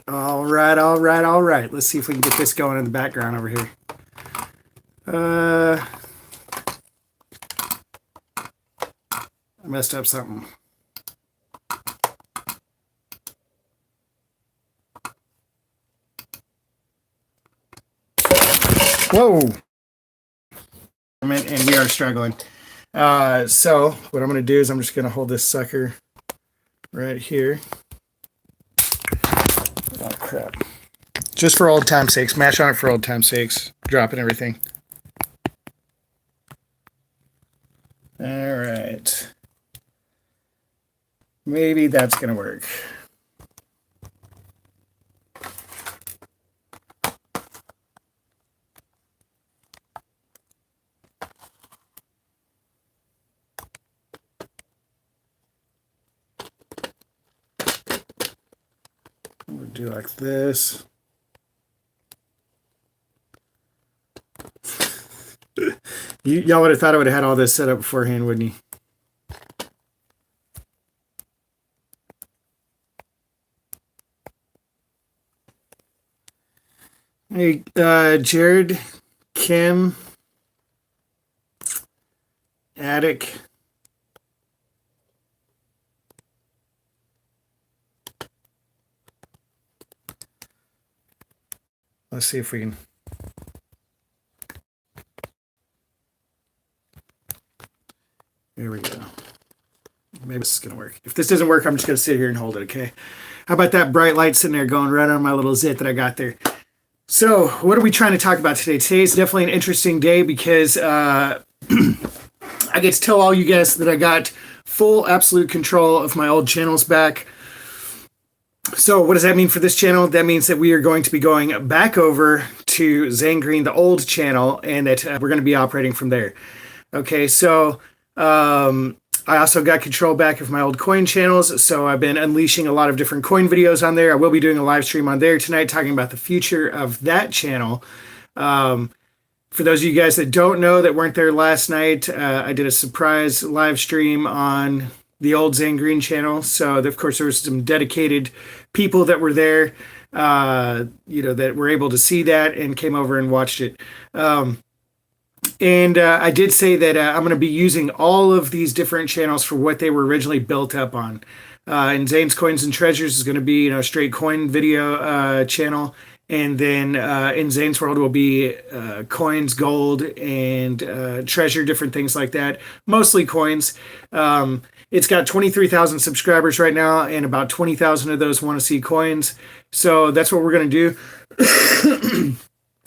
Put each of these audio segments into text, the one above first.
All right, all right, all right. Let's see if we can get this going in the background over here. I messed up something. Whoa. And we are struggling. So what I'm going to do is I'm just going to hold this sucker right here. Oh, crap. Just for old time's sakes. Mash on it for old time's sakes. Dropping everything. All right. Maybe that's going to work. We'll do like this. Y'all would have thought I would have had all this set up beforehand, wouldn't you? Hey, Jared, Kim, Attic. Let's see if we can. Here we go. Maybe this is going to work. If this doesn't work, I'm just going to sit here and hold it, okay? How about that bright light sitting there going right on my little zit that I got there? So what are we trying to talk about today? Today is definitely an interesting day because I get to tell all you guys that I got full absolute control of my old channels back. So what does that mean for this channel? That means that we are going to be going back over to Zane Greene, the old channel, and that we're going to be operating from there. Okay, so I also got control back of my old coin channels, so I've been unleashing a lot of different coin videos on there. I will be doing a live stream on there tonight talking about the future of that channel. For those of you guys that don't know, that weren't there last night, I did a surprise live stream on the old Zane Greene channel. So, of course, there was some dedicated people that were there, that were able to see that and came over and watched it. And I did say that I'm going to be using all of these different channels for what they were originally built up on. And Zane's Coins and Treasures is going to be, a straight coin video channel. And then in Zane's World will be coins, gold, and treasure, different things like that. Mostly coins. It's got 23,000 subscribers right now, and about 20,000 of those want to see coins. So that's what we're going to do.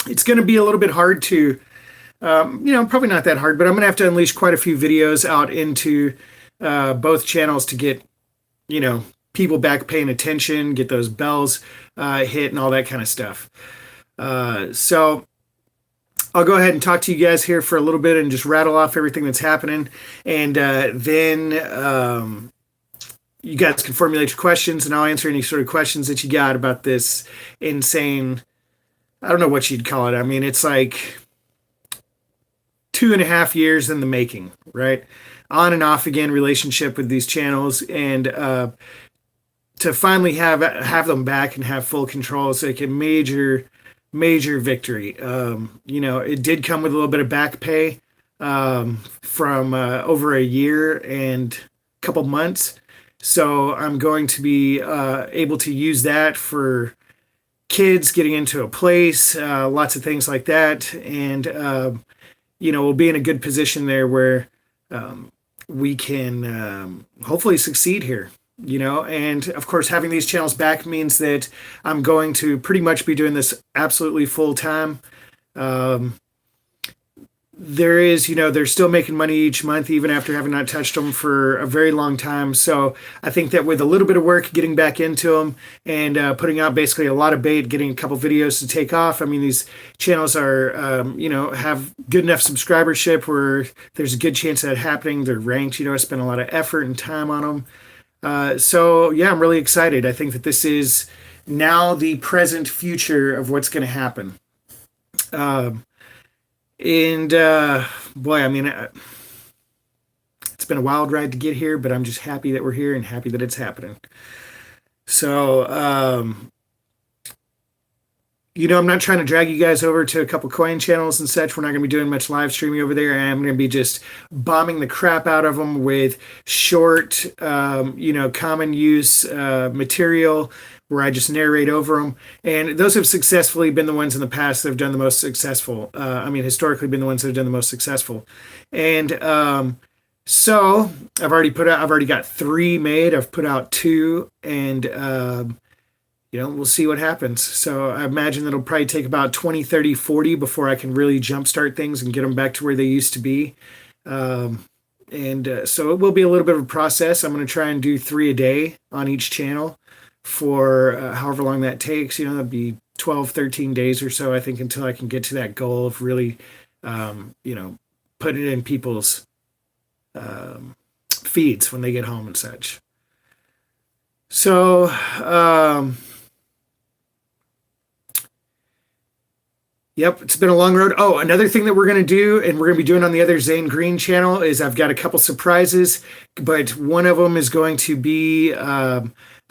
It's going to be a little bit hard to... probably not that hard, but I'm going to have to unleash quite a few videos out into both channels to get, people back paying attention, get those bells hit and all that kind of stuff. So I'll go ahead and talk to you guys here for a little bit and just rattle off everything that's happening. And then you guys can formulate your questions and I'll answer any sort of questions that you got about this insane, I don't know what you'd call it. I mean, it's like 2.5 years in the making, right? On and off again relationship with these channels, and to finally have them back and have full control is like a major victory. It did come with a little bit of back pay from over a year and a couple months, so I'm going to be able to use that for kids getting into a place, lots of things like that, and we'll be in a good position there where we can hopefully succeed here, and of course having these channels back means that I'm going to pretty much be doing this absolutely full time. They're still making money each month, even after having not touched them for a very long time. So I think that with a little bit of work, getting back into them and putting out basically a lot of bait, getting a couple videos to take off. I mean, these channels are, have good enough subscribership where there's a good chance of that happening. They're ranked, I spent a lot of effort and time on them. So yeah, I'm really excited. I think that this is now the present future of what's going to happen. Boy, I mean, it's been a wild ride to get here, but I'm just happy that we're here and happy that it's happening. So, I'm not trying to drag you guys over to a couple coin channels and such. We're not going to be doing much live streaming over there. I'm going to be just bombing the crap out of them with short, common use material where I just narrate over them. And those have successfully been the ones in the past that have done the most successful. Historically been the ones that have done the most successful. And so I've already got three made. I've put out two, and we'll see what happens. So I imagine that'll probably take about 20, 30, 40 before I can really jumpstart things and get them back to where they used to be. So it will be a little bit of a process. I'm going to try and do 3 a day on each channel for however long that takes. That'd be 12, 13 days or so, I think, until I can get to that goal of really, put it in people's feeds when they get home and such. So, yep, it's been a long road. Oh, another thing that we're going to do, and we're going to be doing on the other Zane Greene channel, is I've got a couple surprises, but one of them is going to be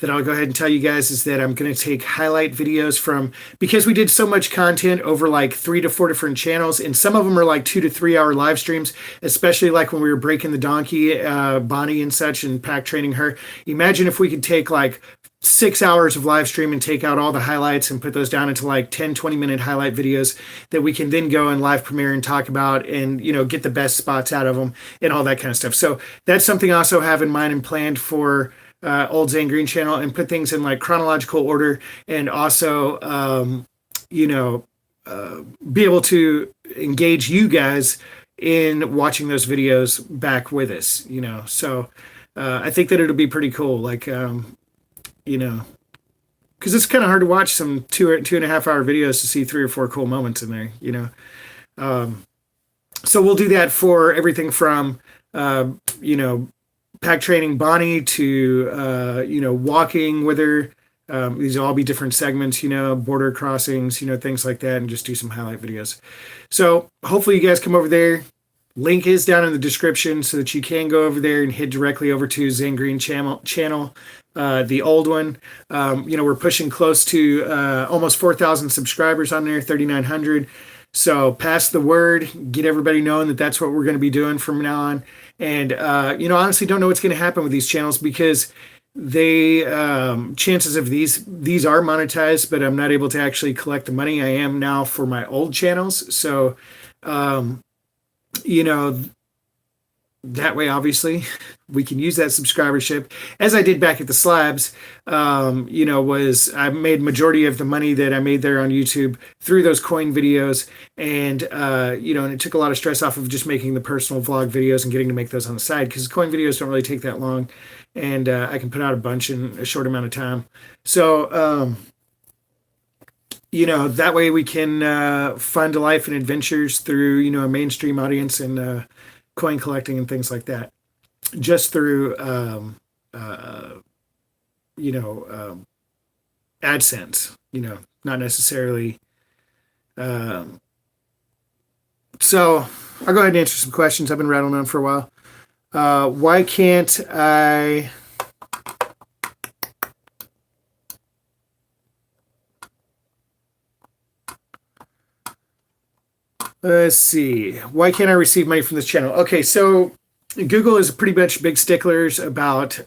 that I'll go ahead and tell you guys is that I'm going to take highlight videos from, because we did so much content over like 3 to 4 different channels, and some of them are like 2 to 3 hour live streams, especially like when we were breaking the donkey, Bonnie and such, and pack training her. Imagine if we could take like 6 hours of live stream and take out all the highlights and put those down into like 10, 20-minute highlight videos that we can then go and live premiere and talk about and, get the best spots out of them and all that kind of stuff. So that's something I also have in mind and planned for old Zane Greene channel, and put things in like chronological order, and also, be able to engage you guys in watching those videos back with us, So I think that it'll be pretty cool. Like, because it's kind of hard to watch some 2.5 hour videos to see 3 or 4 cool moments in there. So we'll do that for everything from, pack training Bonnie to, walking with her. These will all be different segments, border crossings, things like that, and just do some highlight videos. So hopefully you guys come over there. Link is down in the description so that you can go over there and head directly over to Zane Greene channel, the old one. We're pushing close to almost 4,000 subscribers on there, 3,900. So pass the word, get everybody knowing that that's what we're going to be doing from now on. And, honestly don't know what's going to happen with these channels, because they, chances of these are monetized, but I'm not able to actually collect the money I am now for my old channels. So, that way, obviously, we can use that subscribership, as I did back at the Slabs. Was I made majority of the money that I made there on YouTube through those coin videos, and and it took a lot of stress off of just making the personal vlog videos and getting to make those on the side, because coin videos don't really take that long, and I can put out a bunch in a short amount of time. So, that way we can fund life and adventures through, a mainstream audience, and coin collecting and things like that, just through AdSense, not necessarily. So I'll go ahead and answer some questions. I've been rattling on for a while. Why can't I? Let's see. Why can't I receive money from this channel? Okay, so Google is pretty much big sticklers about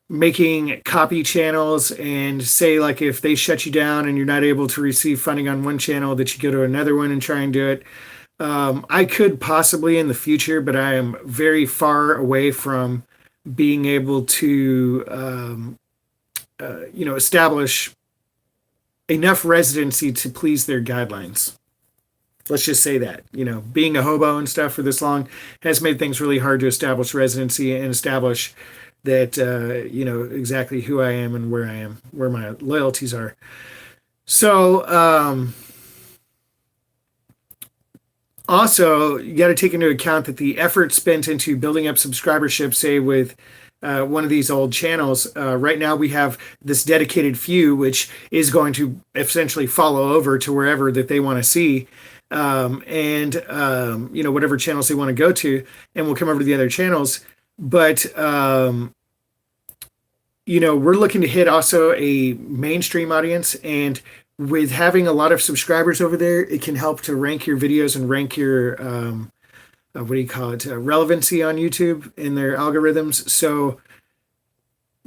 making copy channels, and say like if they shut you down and you're not able to receive funding on one channel, that you go to another one and try and do it. I could possibly in the future, but I am very far away from being able to, establish enough residency to please their guidelines. Let's just say that, being a hobo and stuff for this long has made things really hard to establish residency and establish that, exactly who I am and where I am, where my loyalties are. So, also, you got to take into account that the effort spent into building up subscribership, say with one of these old channels, right now we have this dedicated few, which is going to essentially follow over to wherever that they want to see. Whatever channels they want to go to, and we'll come over to the other channels. But, we're looking to hit also a mainstream audience, and with having a lot of subscribers over there, it can help to rank your videos and rank your what do you call it, relevancy on YouTube in their algorithms. So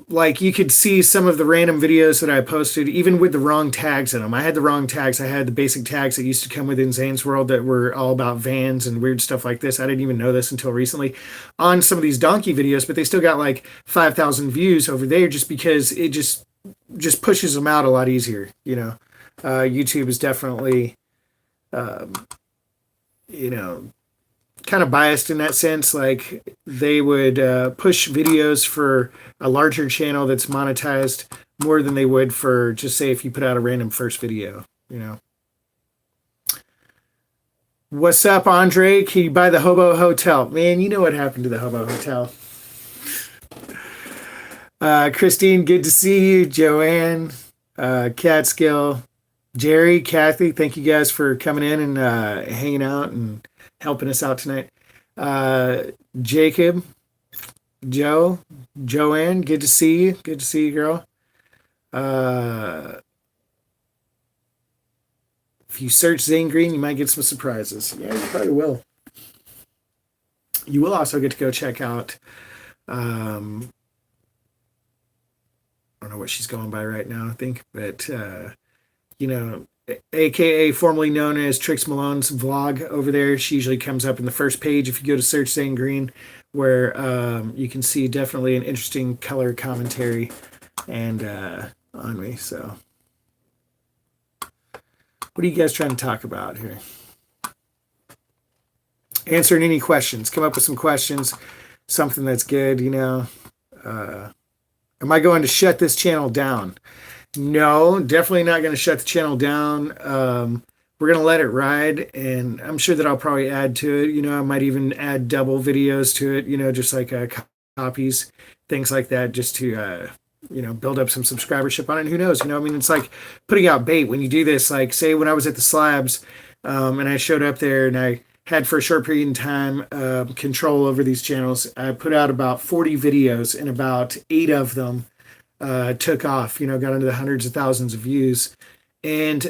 like you could see some of the random videos that I posted, even with the wrong tags in them. I had the wrong tags. I had the basic tags that used to come within Zane's World that were all about vans and weird stuff like this. I didn't even know this until recently on some of these donkey videos, but they still got like 5,000 views over there just because it just pushes them out a lot easier. YouTube is definitely, um, you know, kind of biased in that sense. Like they would push videos for a larger channel that's monetized more than they would for just say if you put out a random first video. What's up, Andre? Can you buy the Hobo Hotel? Man, you know what happened to the Hobo Hotel. Christine, good to see you. Joanne, Catskill, Jerry, Kathy, thank you guys for coming in and hanging out and helping us out tonight. Jacob, Joe, Joanne, good to see you. Good to see you, girl. If you search Zane Greene, you might get some surprises. Yeah, you probably will. You will also get to go check out, I don't know what she's going by right now, I think, but, AKA formerly known as Trix Malone's vlog over there. She usually comes up in the first page if you go to search Zane Greene, where you can see definitely an interesting color commentary and on me. So, what are you guys trying to talk about here? Answering any questions. Come up with some questions, something that's good. Am I going to shut this channel down? No, definitely not going to shut the channel down. We're going to let it ride, and I'm sure that I'll probably add to it. I might even add double videos to it, just like copies, things like that, just to, build up some subscribership on it. And who knows? It's like putting out bait when you do this. Like, say, when I was at the Slabs and I showed up there and I had for a short period of time control over these channels, I put out about 40 videos, and about 8 of them took off, got into the hundreds of thousands of views. And,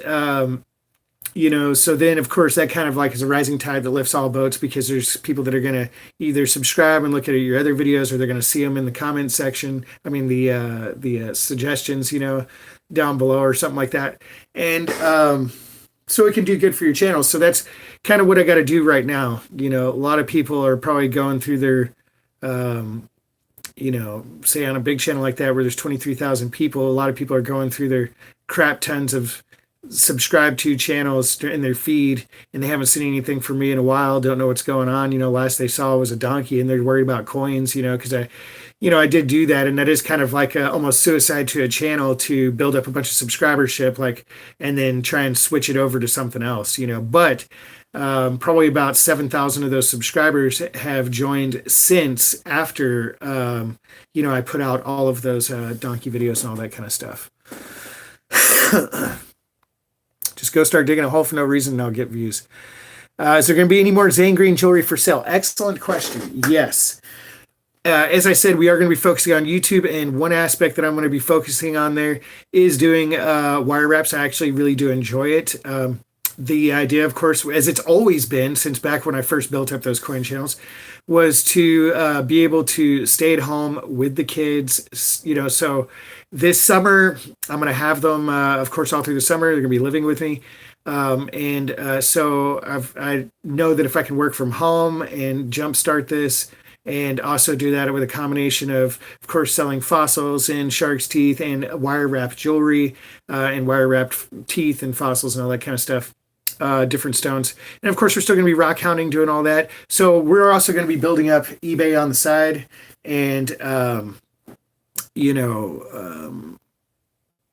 so then of course that kind of like is a rising tide that lifts all boats, because there's people that are going to either subscribe and look at your other videos, or they're going to see them in the comment section. I mean, the suggestions, down below or something like that. And, so it can do good for your channel. So that's kind of what I got to do right now. A lot of people are probably going through their, say on a big channel like that where there's 23,000 people, a lot of people are going through their crap tons of subscribed to channels in their feed, and they haven't seen anything from me in a while, don't know what's going on. Last they saw was a donkey, and they're worried about coins, because I did do that, and that is kind of like almost suicide to a channel to build up a bunch of subscribership, and then try and switch it over to something else, but probably about 7,000 of those subscribers have joined since after, I put out all of those donkey videos and all that kind of stuff. Just go start digging a hole for no reason and I'll get views. Is there going to be any more Zane Greene jewelry for sale? Excellent question. Yes. As I said, we are going to be focusing on YouTube, and one aspect that I'm going to be focusing on there is doing wire wraps. I actually really do enjoy it. The idea, of course, as it's always been since back when I first built up those coin channels, was to be able to stay at home with the kids. So this summer I'm going to have them, of course, all through the summer. They're going to be living with me. So I know that if I can work from home and jumpstart this, and also do that with a combination of course, selling fossils and shark's teeth and wire wrapped jewelry and wire wrapped teeth and fossils and all that kind of stuff. Different stones. And of course, we're still going to be rock hounding, doing all that. So we're also going to be building up eBay on the side, and,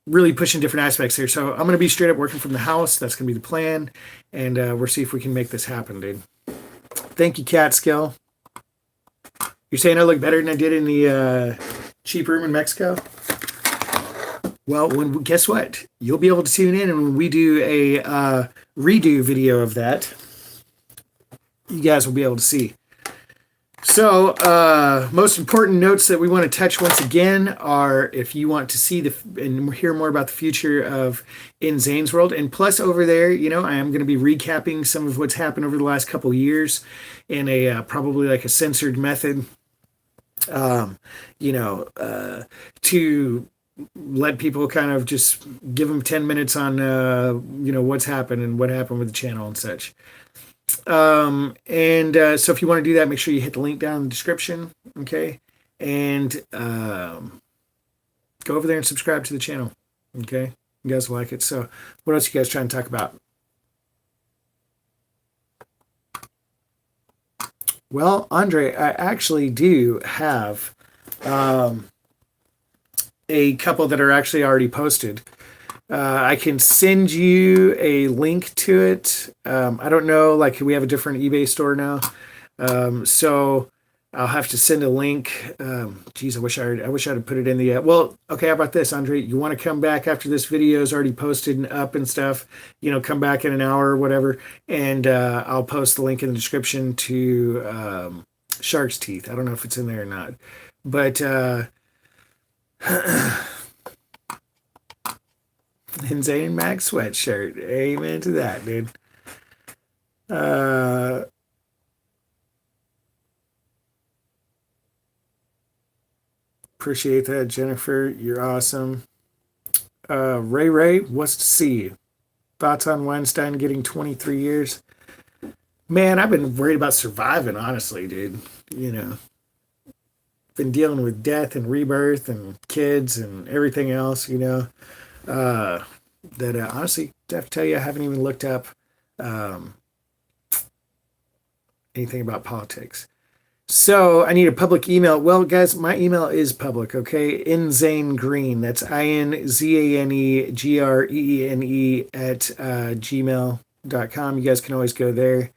really pushing different aspects here. So I'm going to be straight up working from the house. That's going to be the plan. And we'll see if we can make this happen, dude. Thank you, Catskill. You're saying I look better than I did in the cheap room in Mexico? Well, guess what? You'll be able to tune in, and when we do a redo video of that, you guys will be able to see. Most important notes that we want to touch once again are if you want to see and hear more about the future of in Zane's world, and plus over there, I am going to be recapping some of what's happened over the last couple years in a probably like a censored method, um, to let people kind of just give them 10 minutes on, what's happened and what happened with the channel and such. So if you want to do that, make sure you hit the link down in the description. Okay. And go over there and subscribe to the channel. Okay. You guys will like it. So what else you guys trying to talk about? Well, Andre, I actually do have a couple that are actually already posted. I can send you a link to it. I don't know, like we have a different eBay store now. So I'll have to send a link. Geez, I wish I'd put it in the, well, okay, how about this, Andre? You want to come back after this video is already posted and up and stuff, come back in an hour or whatever, and I'll post the link in the description to Shark's Teeth. I don't know if it's in there or not, but and Zane Max sweatshirt. Amen to that, dude. Appreciate that, Jennifer. You're awesome. Ray, wants to see you. Thoughts on Weinstein getting 23 years? Man, I've been worried about surviving, honestly, dude. Been dealing with death and rebirth and kids and everything else, that honestly, I have to tell you, I haven't even looked up anything about politics. So I need a public email. Well, guys, my email is public, okay? In Zane Greene. That's INZANEGREENE at gmail.com. You guys can always go there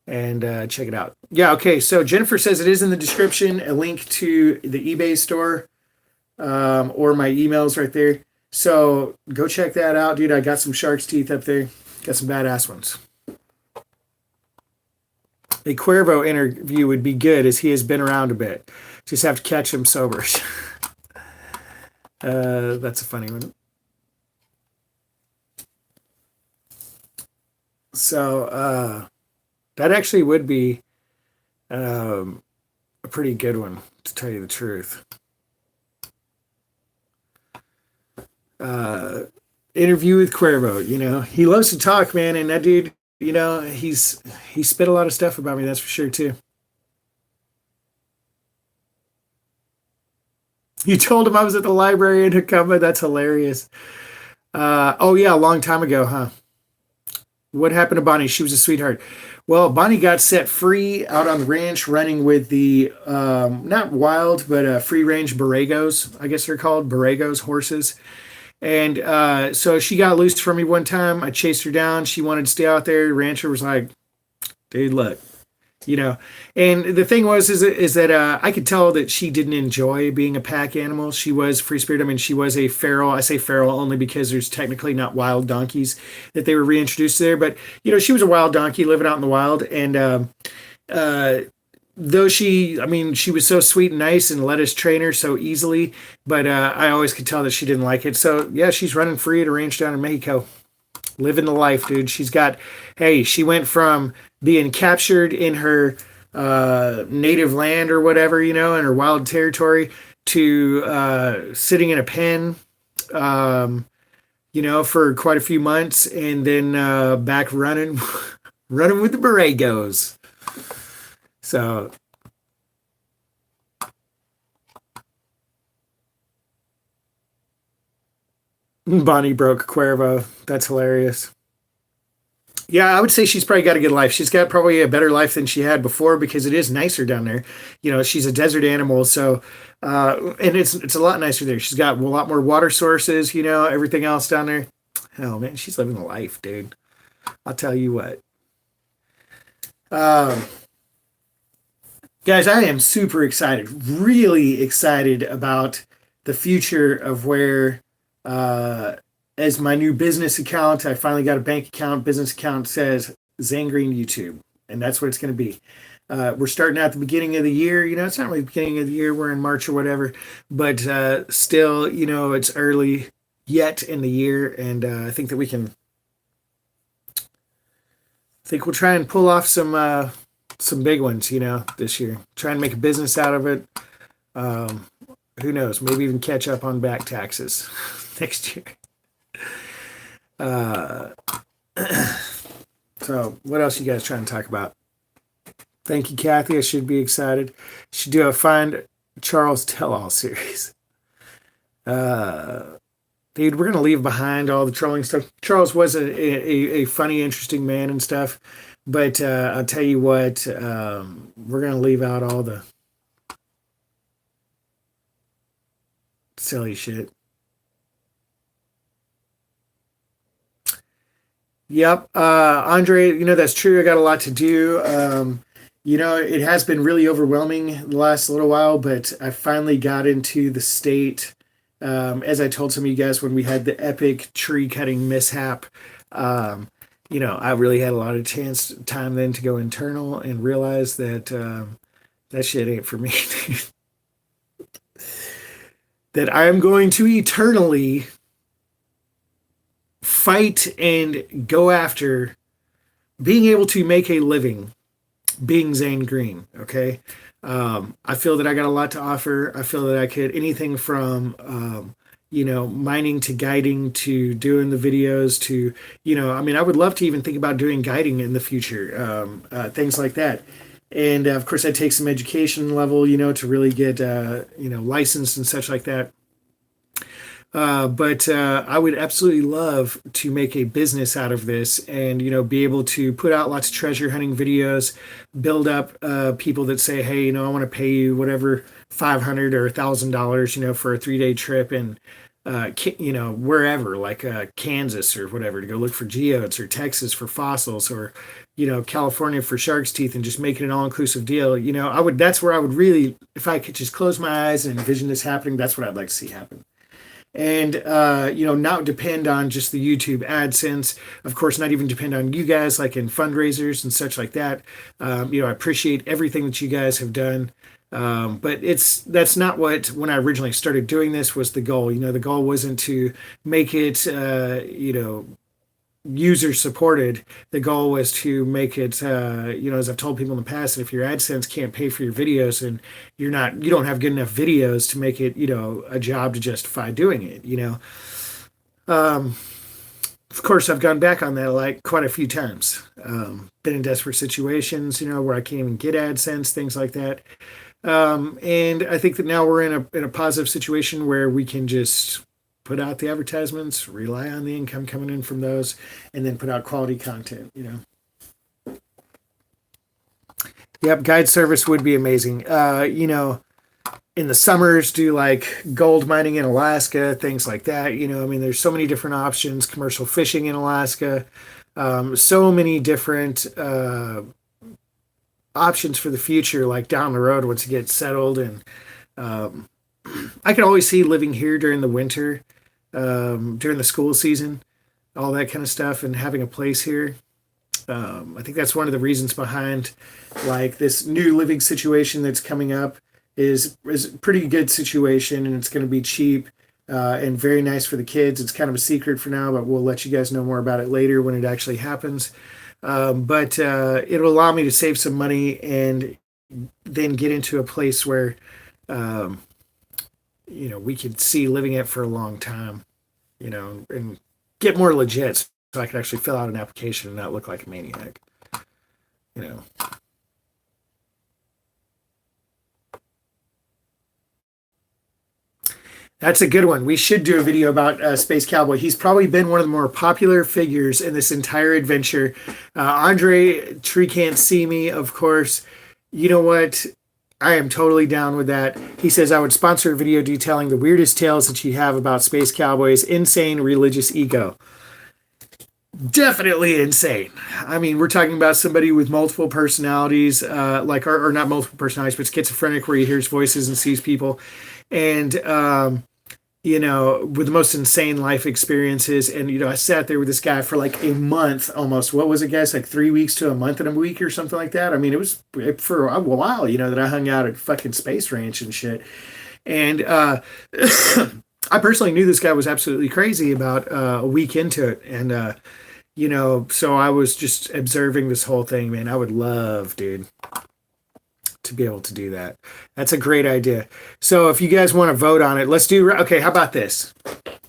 and check it out. Yeah, okay. So Jennifer says it is in the description, a link to the eBay store or my emails right there. So go check that out, dude. I got some Shark's Teeth up there. Got some badass ones. A Cuervo interview would be good as he has been around a bit. Just have to catch him sober. That's a funny one. So that actually would be a pretty good one, to tell you the truth. Interview with Cuervo, he loves to talk, man, and that dude, he spit a lot of stuff about me, that's for sure too. You told him I was at the library in Tacoma? That's hilarious. Oh yeah, a long time ago, huh? What happened to Bonnie? She was a sweetheart. Well, Bonnie got set free out on the ranch running with the not wild but free range Borregos, I guess they're called Borregos horses. And so she got loose from me one time. I chased her down. She wanted to stay out there. The rancher was like, dude, look, And the thing is that I could tell that she didn't enjoy being a pack animal. She was free spirit. I mean, she was a feral. I say feral only because there's technically not wild donkeys that they were reintroduced there. But, she was a wild donkey living out in the wild. And though she was so sweet and nice and let us train her so easily, but I always could tell that she didn't like it. So yeah, she's running free at a ranch down in Mexico, living the life, dude. She went from being captured in her native land or whatever, in her wild territory, to sitting in a pen, for quite a few months, and then back running with the Borregos. So Bonnie broke Cuervo. That's hilarious. Yeah, I would say she's probably got a good life. She's got probably a better life than she had before because it is nicer down there. She's a desert animal, so and it's a lot nicer there. She's got a lot more water sources, everything else down there. Hell, man, she's living the life, dude. I'll tell you what. Guys, I am super excited, really excited about the future of where, as my new business account, I finally got a bank account, business account says Zane Greene YouTube, and that's what it's going to be. We're starting at the beginning of the year. It's not really the beginning of the year. We're in March or whatever, but still, it's early yet in the year, and I think that we can. I think we'll try and pull off some big ones, this year. Try and make a business out of it. Um, who knows? Maybe even catch up on back taxes next year. Uh, so, what else you guys trying to talk about? Thank you, Kathy. I should be excited. Should do a Find Charles Tell-All series. Dude, we're gonna leave behind all the trolling stuff. Charles was a funny, interesting man and stuff, but I'll tell you what, we're gonna leave out all the silly shit. Yep, Andre, that's true. I got a lot to do. It has been really overwhelming the last little while, but I finally got into the state. As I told some of you guys when we had the epic tree cutting mishap, I really had a lot of time then to go internal and realize that that shit ain't for me. That I am going to eternally fight and go after being able to make a living being Zane Greene. Okay. I feel that I got a lot to offer. I feel that I could anything from, mining to guiding to doing the videos to, I would love to even think about doing guiding in the future, things like that. And of course, I take some education level, to really get, licensed and such like that. But I would absolutely love to make a business out of this and, be able to put out lots of treasure hunting videos, build up people that say, hey, I want to pay you whatever, $500 or $1,000, for a 3-day trip and, wherever, like Kansas or whatever, to go look for geodes or Texas for fossils or, California for shark's teeth and just make it an all-inclusive deal. That's where I would really, if I could just close my eyes and envision this happening, that's what I'd like to see happen. And not depend on just the YouTube AdSense. Of course, not even depend on you guys, like in fundraisers and such like that. I appreciate everything that you guys have done, but that's not what when I originally started doing this was the goal. The goal wasn't to make it user supported. The goal was to make it, as I've told people in the past, that if your AdSense can't pay for your videos and you don't have good enough videos to make it, a job to justify doing it, of course, I've gone back on that like quite a few times. Been in desperate situations, where I can't even get AdSense, things like that. And I think that now we're in a positive situation where we can just put out the advertisements, rely on the income coming in from those, and then put out quality content, Yep, guide service would be amazing. In the summers, do like gold mining in Alaska, things like that. There's so many different options, commercial fishing in Alaska, so many different options for the future, like down the road once it gets settled. And I can always see living here during the winter, during the school season, all that kind of stuff, and having a place here. I think that's one of the reasons behind like this new living situation that's coming up is a pretty good situation, and it's going to be cheap and very nice for the kids. It's kind of a secret for now, but we'll let you guys know more about it later when it actually happens. But it'll allow me to save some money and then get into a place where we could see living it for a long time, and get more legit so I could actually fill out an application and not look like a maniac, you know. That's a good one. We should do a video about Space Cowboy. He's probably been one of the more popular figures in this entire adventure. Andre Tree Can't See Me, of course. You know what? I am totally down with that. He says, I would sponsor a video detailing the weirdest tales that you have about Space Cowboy's insane religious ego. Definitely insane. I mean, we're talking about somebody with multiple personalities, or not multiple personalities, but schizophrenic, where he hears voices and sees people. And, with the most insane life experiences. And, I sat there with this guy for like a month almost. What was it, guys? Like 3 weeks to a month and a week or something like that. I mean, it was for a while, that I hung out at fucking Space Ranch and shit. And I personally knew this guy was absolutely crazy about a week into it. And, so I was just observing this whole thing, man. I would love, dude, to be able to do that. That's a great idea. So if you guys want to vote on it, let's do, okay, how about this?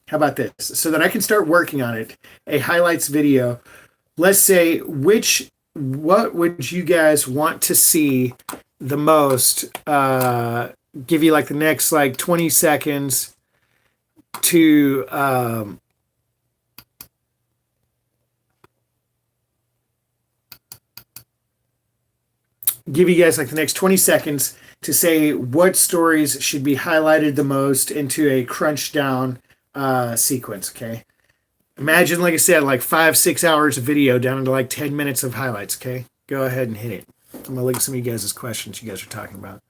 How about this? So that I can start working on it, a highlights video. Let's say what would you guys want to see the most? Give you like the next like 20 seconds to give you guys like the next 20 seconds to say what stories should be highlighted the most into a crunch down sequence. Okay. Imagine, like I said, like 5-6 hours of video down into like 10 minutes of highlights. Okay. Go ahead and hit it. I'm going to look at some of you guys' questions you guys are talking about.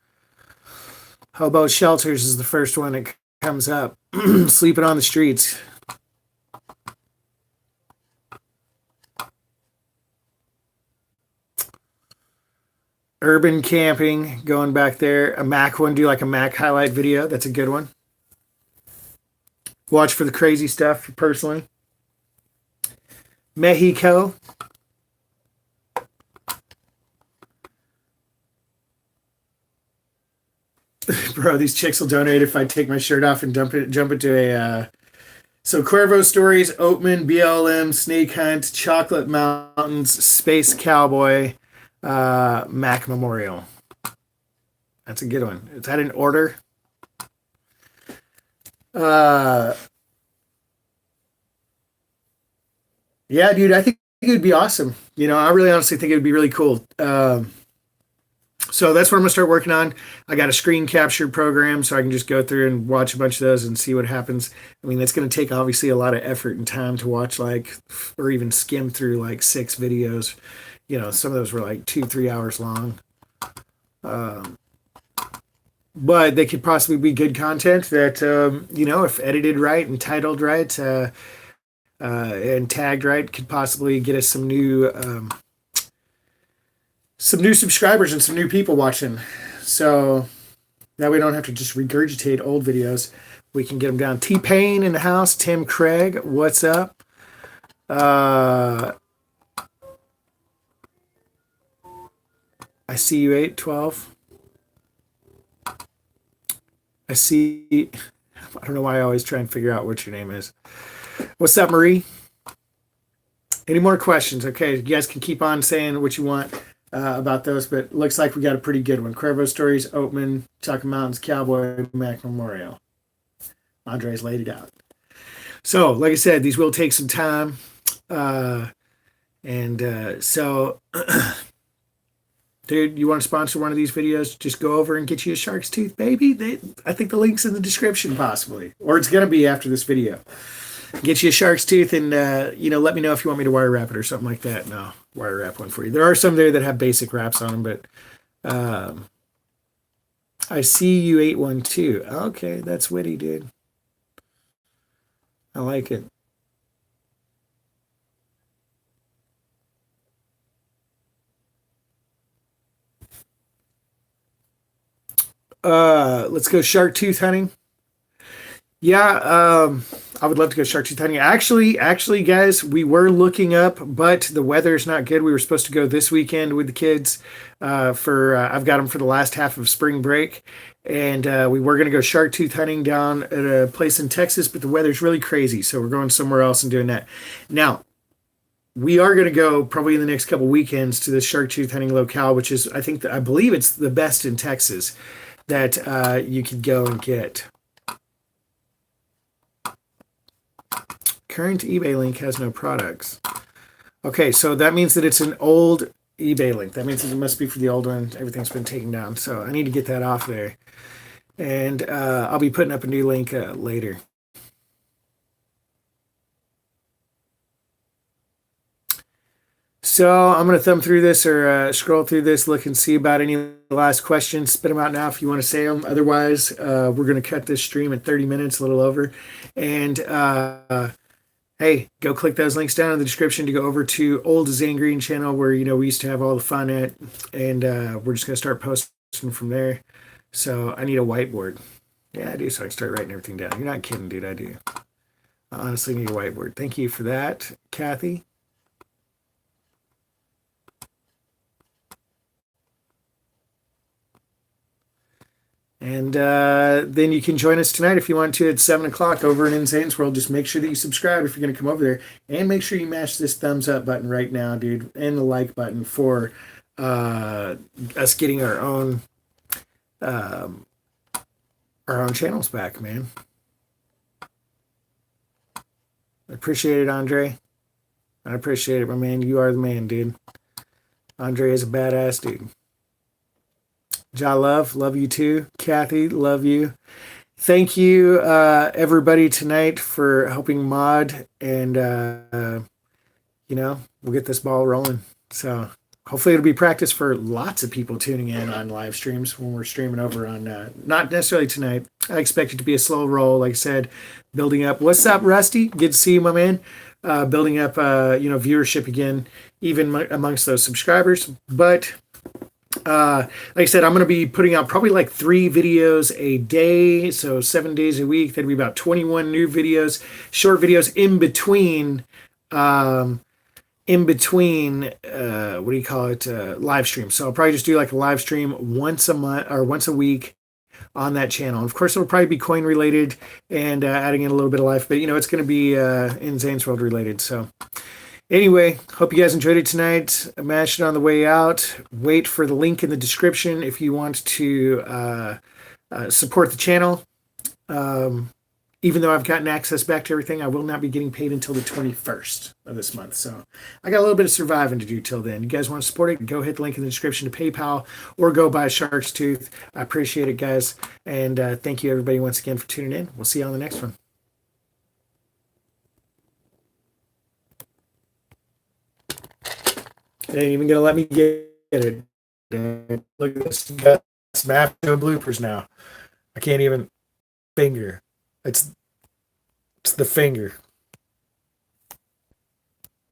Hobo shelters is the first one that comes up. Sleeping on the streets. Urban camping, going back there. A Mac one, do like a Mac highlight video. That's a good one. Watch for the crazy stuff, personally. Mexico. Bro, these chicks will donate if I take my shirt off and jump into a... So Cuervo Stories, Oatman, BLM, Snake Hunt, Chocolate Mountains, Space Cowboy, Mac Memorial. That's a good one. Is that in order? Yeah, dude, I think it would be awesome. I really honestly think it would be really cool. So that's what I'm gonna start working on. I got a screen capture program, so I can just go through and watch a bunch of those and see what happens. I mean, that's gonna take obviously a lot of effort and time to watch or even skim through like 6 videos. Some of those were like 2-3 hours long. But they could possibly be good content that, if edited right and titled right and tagged right, could possibly get us some new subscribers and some new people watching. So that we don't have to just regurgitate old videos. We can get them down. T-Pain in the house. Tim Craig, what's up? I see you 812. I see. I don't know why I always try and figure out what your name is. What's up, Marie? Any more questions? Okay, you guys can keep on saying what you want about those, but it looks like we got a pretty good one. Cuervo Stories, Oatman, Chocolate Mountains, Cowboy, Mac Memorial. Andre's laid it out. So, like I said, these will take some time. So, dude, you want to sponsor one of these videos? Just go over and get you a shark's tooth, baby. I think the link's in the description, possibly. Or it's going to be after this video. Get you a shark's tooth and, let me know if you want me to wire wrap it or something like that. No, wire wrap one for you. There are some there that have basic wraps on them, but I see you 812. Okay, that's witty, dude. I like it. Let's go shark tooth hunting. Yeah, I would love to go shark tooth hunting. Actually, guys, we were looking up, but the weather's not good. We were supposed to go this weekend with the kids I've got them for the last half of spring break, and we were going to go shark tooth hunting down at a place in Texas, but the weather's really crazy, so we're going somewhere else and doing that. Now, we are going to go probably in the next couple weekends to the shark tooth hunting locale, which is, I believe it's the best in Texas that you could go and get. Current eBay link has no products. Okay, so that means that it's an old eBay link. That means that it must be for the old one. Everything's been taken down. So I need to get that off there. And I'll be putting up a new link later. So I'm going to thumb through this or scroll through this, look and see about any last questions. Spit them out now if you want to say them. Otherwise, we're going to cut this stream at 30 minutes, a little over. And hey, go click those links down in the description to go over to old Zane Greene channel where, we used to have all the fun at. And we're just going to start posting from there. So I need a whiteboard. Yeah, I do. So I can start writing everything down. You're not kidding, dude. I do. I honestly need a whiteboard. Thank you for that, Kathy. And then you can join us tonight if you want to at 7 o'clock over in Zane's World. Just make sure that you subscribe if you're going to come over there. And make sure you mash this thumbs up button right now, dude. And the like button for us getting our own channels back, man. I appreciate it, Andre. I appreciate it, my man. You are the man, dude. Andre is a badass dude. Ja love you too. Kathy, love you. Thank you, everybody tonight for helping mod, and we'll get this ball rolling. So hopefully it'll be practice for lots of people tuning in on live streams when we're streaming over on, not necessarily tonight. I expect it to be a slow roll, like I said, building up. What's up, Rusty? Good to see you, my man. Building up, viewership again, even amongst those subscribers. But like I said, I'm going to be putting out probably like 3 videos a day, so 7 days a week. That'd be about 21 new videos, short videos in between what do you call it, live streams. So I'll probably just do like a live stream once a month or once a week on that channel. And of course, it'll probably be coin related and adding in a little bit of life, but it's going to be in Zane's World related. So anyway, hope you guys enjoyed it tonight. Mash it on the way out. Wait for the link in the description if you want to support the channel. Even though I've gotten access back to everything, I will not be getting paid until the 21st of this month. So I got a little bit of surviving to do till then. You guys want to support it? Go hit the link in the description to PayPal or go buy a Shark's Tooth. I appreciate it, guys. And thank you, everybody, once again for tuning in. We'll see you on the next one. They ain't even going to let me get it. Look at this. You got Smash bloopers now. I can't even finger. It's the finger.